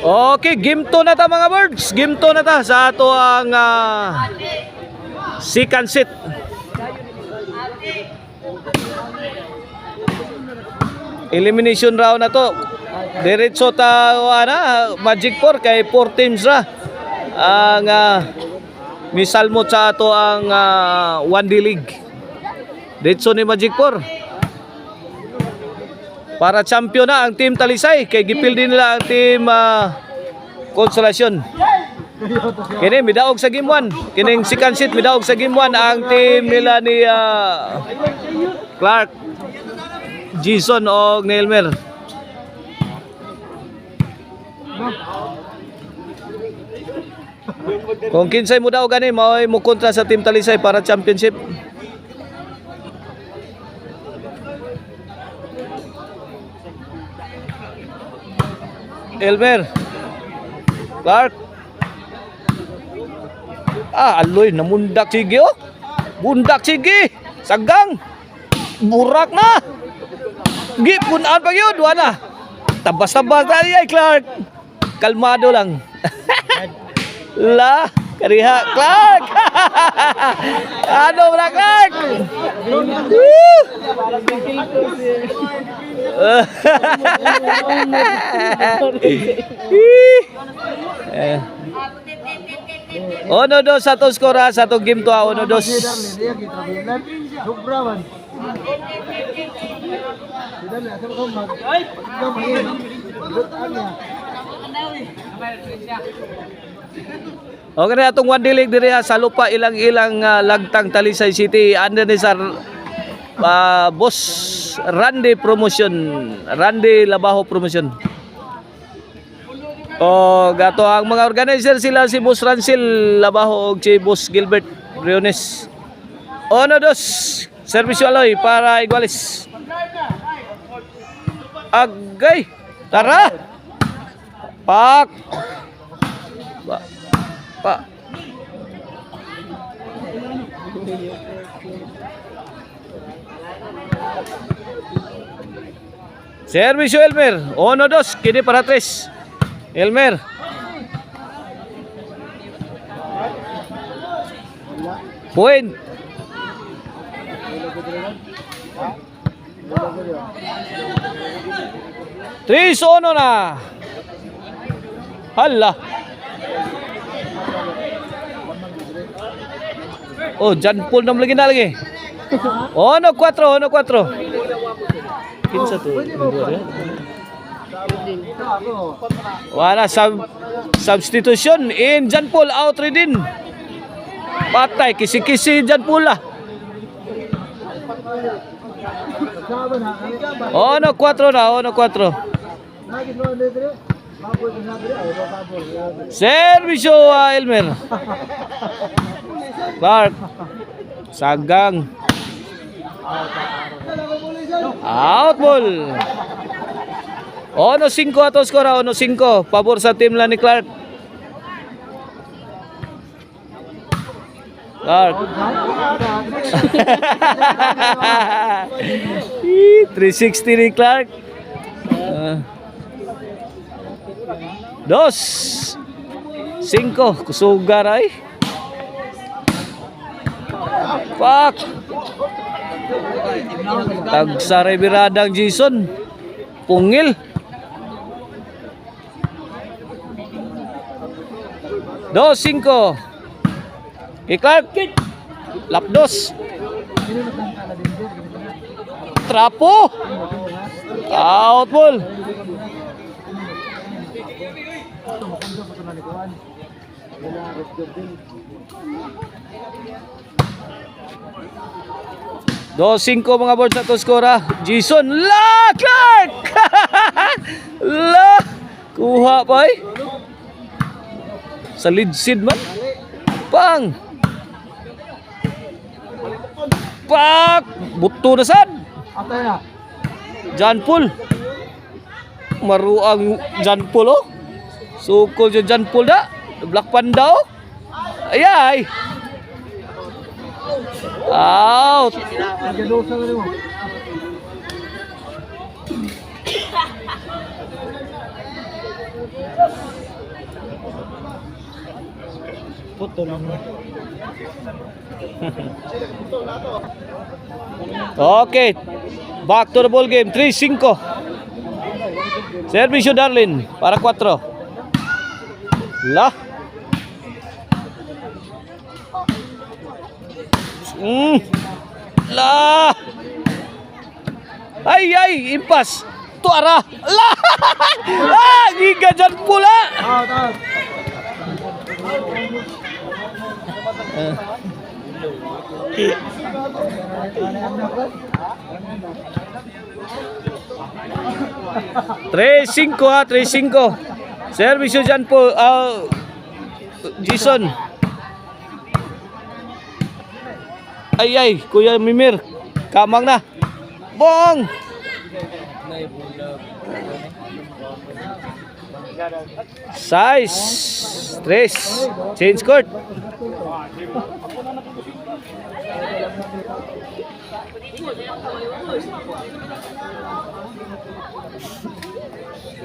Okay, game 2 na ta mga birds. Game 2 na ta sa ato ang second set. Elimination round na to. Diretso ta Magic 4 kay 4 teams ra ang misalmo sa ato ang 1D League. Diretso ni Magic 4. Para champion na ang team Talisay kay gipil din nila ang team Consolacion. Kini midaog sa game 1. Kining second set midaog sa game 1 ang team nila ni Clark, Jason o Nelmer. Kung kinsay mo daw gani mao'y mo kontra sa team Talisay para championship. Elmer, Clark. Aloy, namundak sige oh. Bundak sige. Sagang. Burak na. Gipunan pa yun. Wala. Tabas-tabas na ay Clark. Kalmado lang. La. Kariha. Clark. Ano na Clark? Ono dos satu skora satu game to ono dos. Okay na atong one dilig diri sa lupa ilang-ilang lagtang Talisay City under ni Sir Boss Randy Promotion, Randy Labaho Promotion. Gato ang mga organizer sila si Boss Rancil Labaho ug si Boss Gilbert Briones. Ono dos servisyo aloy para Iguales. Agay, tara. Pak. Pak. Servisyo Elmer, ono dos kini para tres. Elmer. Point. Tris ono na. Hala. Jan Paul nam lagi na lagi. Ono 4, ono 4. Kinsa to? Wala substitution in Jan Paul out rin. Patay kisi-kisi Jan Paul lah. Ono 4 na, ono 4. Servisyo Elmer. Clark. Sagang. Out ball. Ono 5 ato skora, ono 5 pabor sa team la ni Clark. Clark. 360 ni Clark. 2 5 kusugar ay. Pak. Tagsaray biradang Jason. Pungil. 2-5. Clark. Lapdos. Trapo. Out ball. Dos 5 mga board sa to skora. Jason la Clark. La kuha pa eh. Sa lead seed man. Pang. Pak buto na sad. Jan Paul. Maruang Jan Paul oh. Sukol jo Jan Paul da. Black Panda oh. Ayay. Out. Okay. Back to the ball game. 3-5. Servisyo Darlin para 4. La. La. Ay, impas. Tuara. La. Giga dyan pula. Tres cinco 3-5. Servisyo dyan po, Jason. Ay, Kuya Mimir. Kamang na. Bong! 6-3. Change court.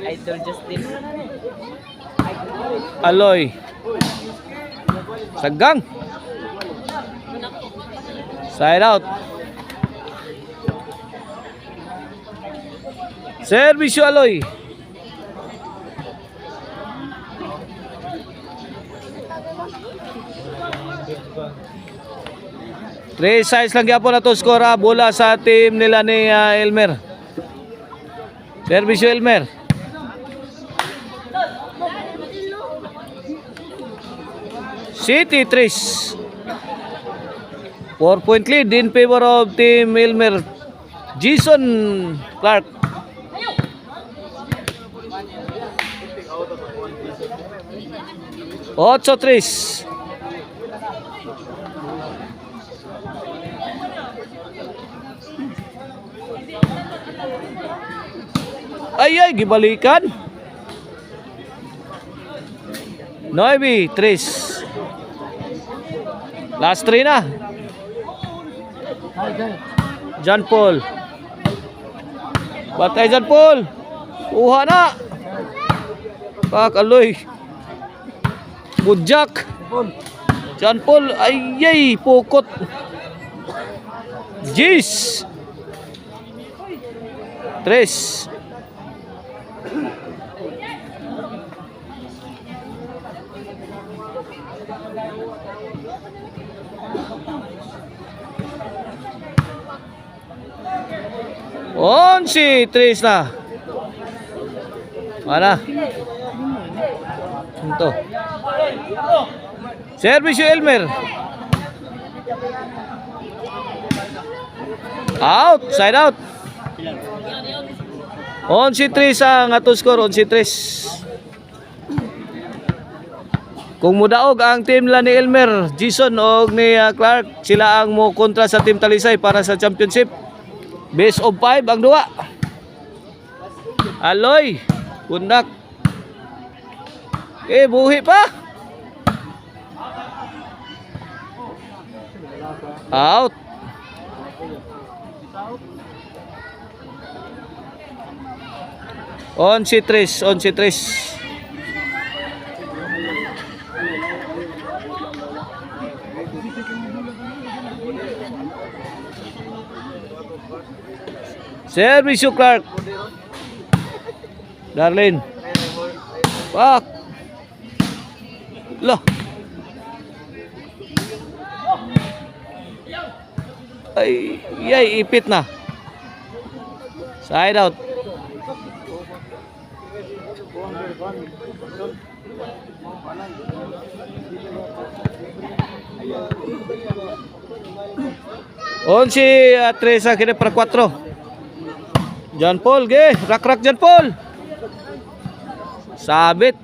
Idol Justin. Aloy. Sagang. Side out. Servisyo Aloy. Three sides lang yapon na to score, bola sa team nila ni Elmer. Servisyo Elmer. City 3. 4-point lead in favor of team Elmer. Jason Clark. Otso 3. Ay, gibalikan. 9-3. Last 3 na. John Paul. Batay John Paul. Uha na. Pakaloy. Budjak. John Paul. Ay, pukot. Jeez. 3. Si 3 na. Mana? Ito. Servisyo Elmer. Out, side out. 11-3 ang ato score, 11-3. Kung mudaog ang team la ni Elmer, Jason o ni Clark, sila ang mo kontra sa team Talisay para sa championship. Best of 5 ang duwa. Aloy, kundak. Buhi pa. Out. On si Tris. Servisyo Clark. Darlin. Pak. Loh. Ay, ipit na. Side out. On si Teresa kini para 4. John Paul, rak John Paul. Sabit.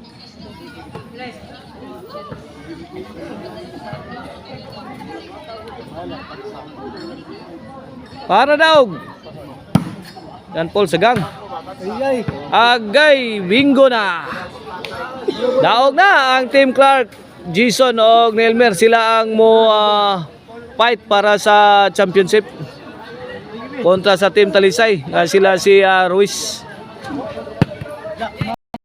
Para daw. John Paul sagang. Agay, bingo na. Daog na ang team Clark, Jason o Nelmer. Sila ang mo fight para sa championship. kontra sa Team Talisay nga sila si Ruiz.